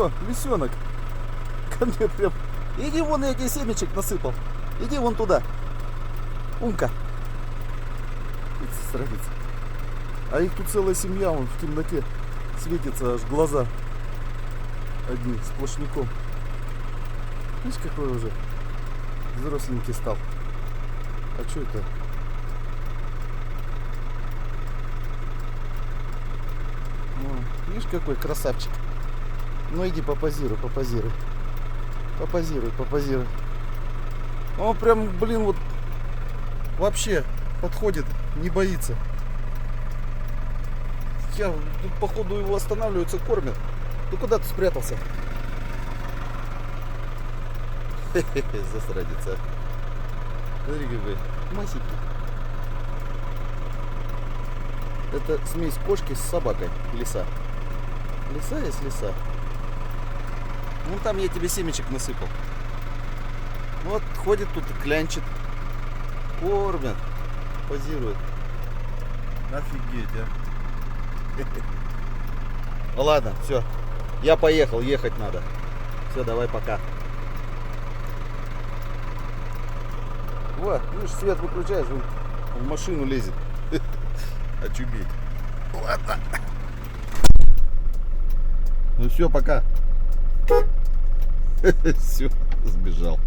Все, лисенок. Ко мне прям. Иди вон, я тебе семечек насыпал. Иди вон туда. Умка. Сравнится. А их тут целая семья, вон в темноте светится аж глаза. Одни, сплошняком. Видишь, какой уже взросленький стал. А что это? О, видишь, какой красавчик. Ну иди попозируй, попозируй. Попозируй, попозируй. Он прям, блин, вот вообще подходит, не боится. Я тут, походу, его останавливаются, кормят. Ну куда ты спрятался? Хе-хе-хе, засрадится. Смотри, какой масики. Это смесь кошки с собакой. Лиса. Лиса есть лиса. Ну там я тебе семечек насыпал. Вот ходит тут и клянчит. Кормят. Позирует. Офигеть, а. Ну ладно, все. Я поехал, ехать надо. Все, давай, пока. Во, видишь, свет выключаешь, он в машину лезет. Очуметь. Ладно. Ну все, пока. Все, сбежал.